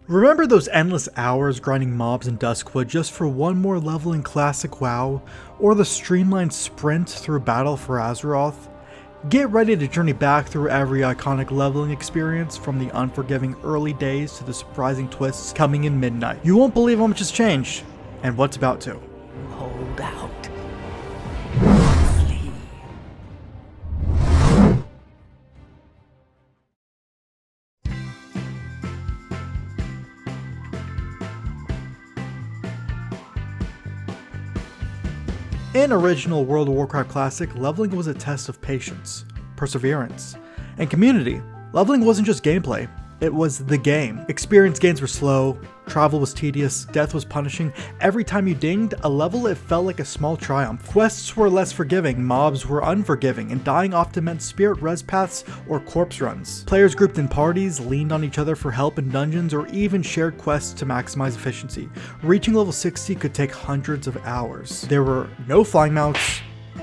Remember those endless hours grinding mobs in Duskwood just for one more level in classic WoW, or the streamlined sprint through Battle for Azeroth? Get ready to journey back through every iconic leveling experience, from the unforgiving early days to the surprising twists coming in midnight. You won't believe how much has changed, and what's about to. Hold out. Flee. In original World of Warcraft Classic, leveling was a test of patience, perseverance, and community. Leveling wasn't just gameplay, it was the game. Experience gains were slow, travel was tedious, death was punishing. Every time you dinged a level, it felt like a small triumph. Quests were less forgiving, mobs were unforgiving, and dying often meant spirit res paths or corpse runs. Players grouped in parties, leaned on each other for help in dungeons, or even shared quests to maximize efficiency. Reaching level 60 could take hundreds of hours. There were no flying mounts,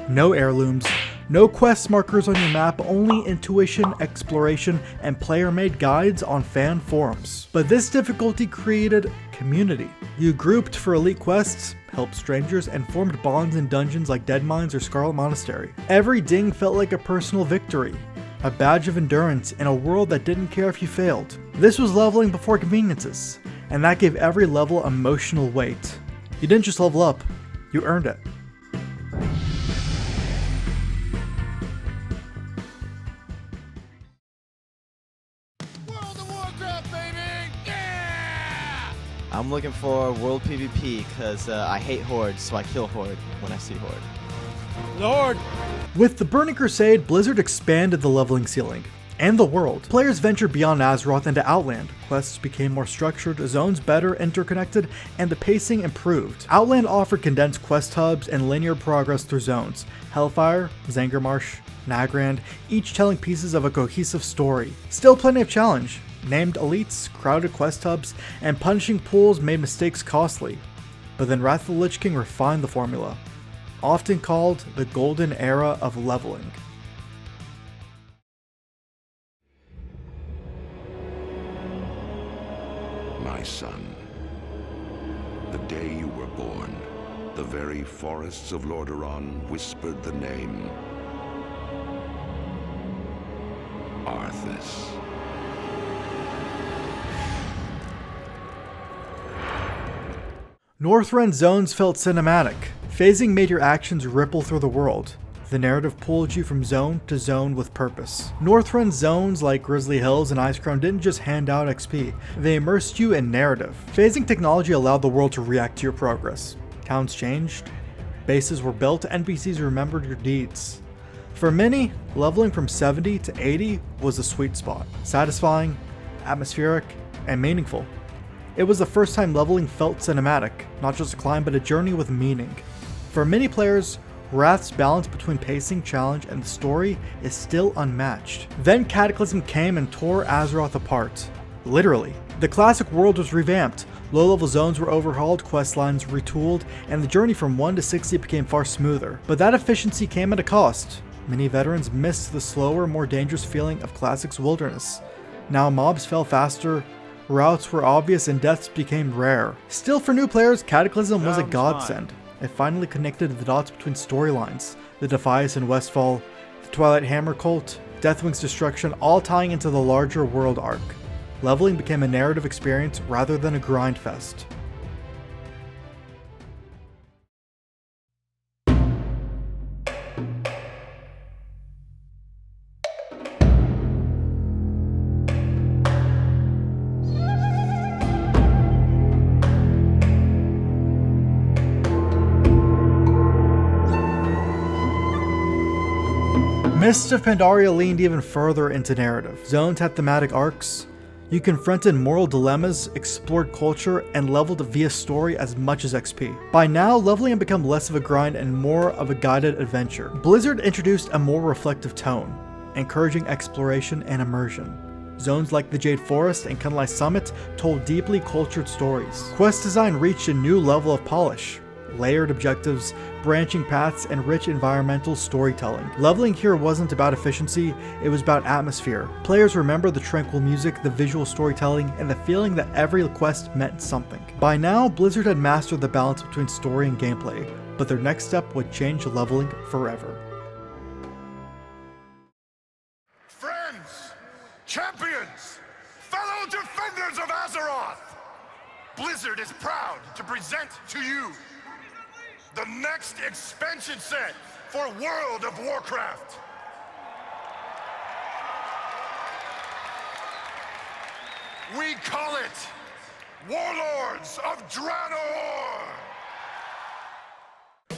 no heirlooms, no quest markers on your map, only intuition, exploration, and player-made guides on fan forums. But this difficulty created community. You grouped for elite quests, helped strangers, and formed bonds in dungeons like Deadmines or Scarlet Monastery. Every ding felt like a personal victory, a badge of endurance in a world that didn't care if you failed. This was leveling before conveniences, and that gave every level emotional weight. You didn't just level up, you earned it. World of Warcraft, baby! Yeah! I'm looking for World PvP because I hate Horde, so I kill Horde when I see Horde. Lord! With the Burning Crusade, Blizzard expanded the leveling ceiling and the world. Players ventured beyond Azeroth into Outland. Quests became more structured, zones better interconnected, and the pacing improved. Outland offered condensed quest hubs and linear progress through zones. Hellfire, Zangarmarsh, Nagrand, each telling pieces of a cohesive story. Still plenty of challenge. Named elites, crowded quest hubs, and punishing pools made mistakes costly. But then Wrath of the Lich King refined the formula, often called the golden era of leveling. My son, the day you were born, the very forests of Lordaeron whispered the name Arthas. Northrend zones felt cinematic. Phasing made your actions ripple through the world. The narrative pulled you from zone to zone with purpose. Northrend zones like Grizzly Hills and Icecrown didn't just hand out XP, they immersed you in narrative. Phasing technology allowed the world to react to your progress. Towns changed, bases were built, NPCs remembered your deeds. For many, leveling from 70 to 80 was a sweet spot. Satisfying, atmospheric, and meaningful. It was the first time leveling felt cinematic, not just a climb but a journey with meaning. For many players, Wrath's balance between pacing, challenge, and the story is still unmatched. Then Cataclysm came and tore Azeroth apart. Literally. The classic world was revamped, low-level zones were overhauled, quest lines retooled, and the journey from 1 to 60 became far smoother. But that efficiency came at a cost. Many veterans missed the slower, more dangerous feeling of Classic's wilderness. Now mobs fell faster, routes were obvious, and deaths became rare. Still, for new players, Cataclysm was a godsend. It finally connected the dots between storylines, the Defias and Westfall, the Twilight Hammer cult, Deathwing's destruction, all tying into the larger world arc. Leveling became a narrative experience rather than a grind fest. Mists of Pandaria leaned even further into narrative. Zones had thematic arcs. You confronted moral dilemmas, explored culture, and leveled via story as much as XP. By now, leveling had become less of a grind and more of a guided adventure. Blizzard introduced a more reflective tone, encouraging exploration and immersion. Zones like the Jade Forest and Kunlai Summit told deeply cultured stories. Quest design reached a new level of polish. layered objectives, branching paths, and rich environmental storytelling. Leveling here wasn't about efficiency, it was about atmosphere. Players remember the tranquil music, the visual storytelling, and the feeling that every quest meant something. By now, Blizzard had mastered the balance between story and gameplay, but their next step would change leveling forever. Friends, champions, fellow defenders of Azeroth, Blizzard is proud to present to you the next expansion set for World of Warcraft. We call it Warlords of Draenor!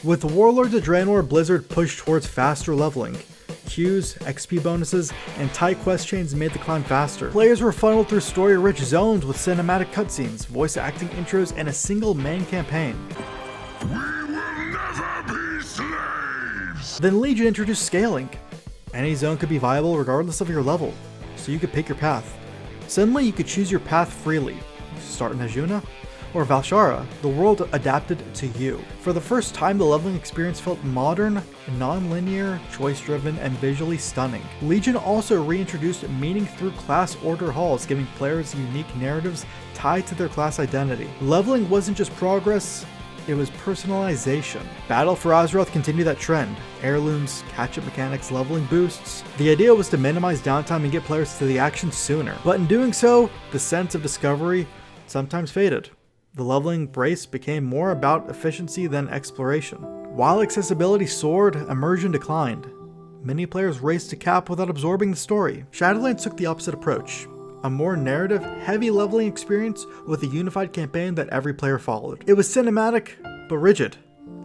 With Warlords of Draenor, Blizzard pushed towards faster leveling. Queues, XP bonuses, and tight quest chains made the climb faster. Players were funneled through story-rich zones with cinematic cutscenes, voice acting intros, and a single main campaign. We will never be slaves! Then Legion introduced scaling. Any zone could be viable regardless of your level, so you could pick your path. Suddenly you could choose your path freely. Start in Ajuna or Valshara, the world adapted to you. For the first time, the leveling experience felt modern, non-linear, choice-driven, and visually stunning. Legion also reintroduced meaning through class order halls, giving players unique narratives tied to their class identity. Leveling wasn't just progress, it was personalization. Battle for Azeroth continued that trend. Heirlooms, catch-up mechanics, leveling boosts. The idea was to minimize downtime and get players to the action sooner. But in doing so, the sense of discovery sometimes faded. The leveling race became more about efficiency than exploration. While accessibility soared, immersion declined. Many players raced to cap without absorbing the story. Shadowlands took the opposite approach. A more narrative, heavy leveling experience with a unified campaign that every player followed. It was cinematic, but rigid.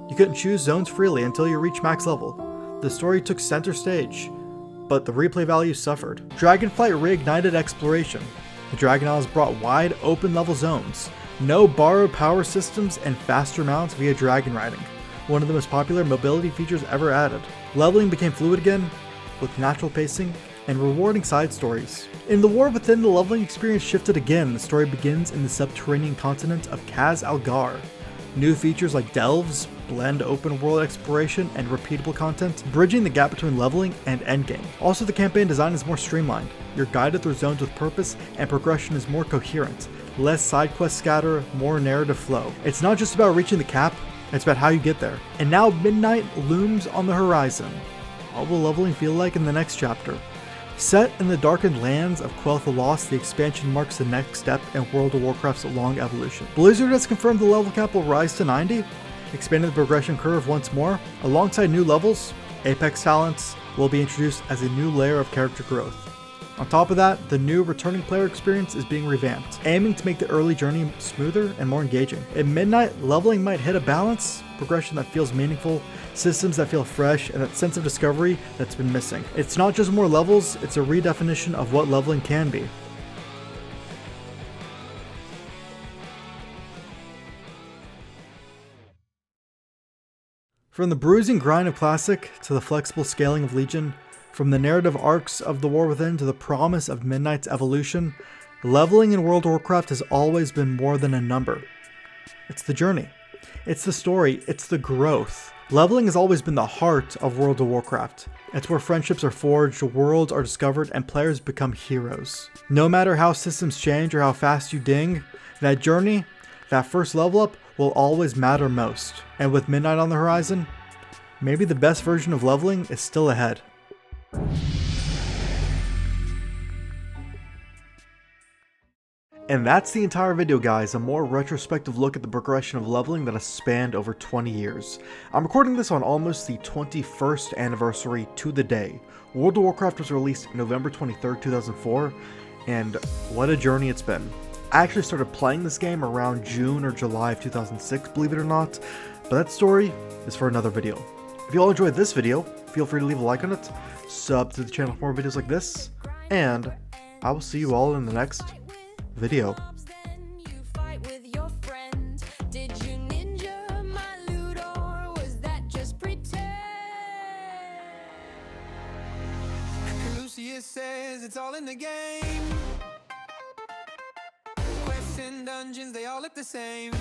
You couldn't choose zones freely until you reached max level. The story took center stage, but the replay value suffered. Dragonflight reignited exploration. The Dragon Isles brought wide, open level zones. No borrowed power systems and faster mounts via dragon riding, one of the most popular mobility features ever added. Leveling became fluid again, with natural pacing and rewarding side stories. In the War Within, the leveling experience shifted again. The story begins in the subterranean continent of Kaz Algar. New features like delves blend open world exploration and repeatable content, bridging the gap between leveling and endgame. Also, the campaign design is more streamlined. You're guided through zones with purpose, and progression is more coherent. Less side quest scatter, more narrative flow. It's not just about reaching the cap, it's about how you get there. And now midnight looms on the horizon. What will leveling feel like in the next chapter? Set in the darkened lands of Quel'Tha Lost, the expansion marks the next step in World of Warcraft's long evolution. Blizzard has confirmed the level cap will rise to 90, expanding the progression curve once more. Alongside new levels, Apex talents will be introduced as a new layer of character growth. On top of that, the new returning player experience is being revamped, aiming to make the early journey smoother and more engaging. At midnight, leveling might hit a balance, progression that feels meaningful, systems that feel fresh, and that sense of discovery that's been missing. It's not just more levels, it's a redefinition of what leveling can be. From the bruising grind of Classic to the flexible scaling of Legion, from the narrative arcs of The War Within to the promise of Midnight's evolution, leveling in World of Warcraft has always been more than a number. It's the journey. It's the story. It's the growth. Leveling has always been the heart of World of Warcraft. It's where friendships are forged, worlds are discovered, and players become heroes. No matter how systems change or how fast you ding, that journey, that first level up, will always matter most. And with Midnight on the horizon, maybe the best version of leveling is still ahead. And that's the entire video, guys, a more retrospective look at the progression of leveling that has spanned over 20 years. I'm recording this on almost the 21st anniversary to the day. World of Warcraft was released November 23rd, 2004, and what a journey it's been. I actually started playing this game around June or July of 2006, believe it or not, but that story is for another video. If you all enjoyed this video, feel free to leave a like on it, sub to the channel for more videos like this, and I will see you all in the next video. Says it's all in the game. Quests and dungeons, they all look the same.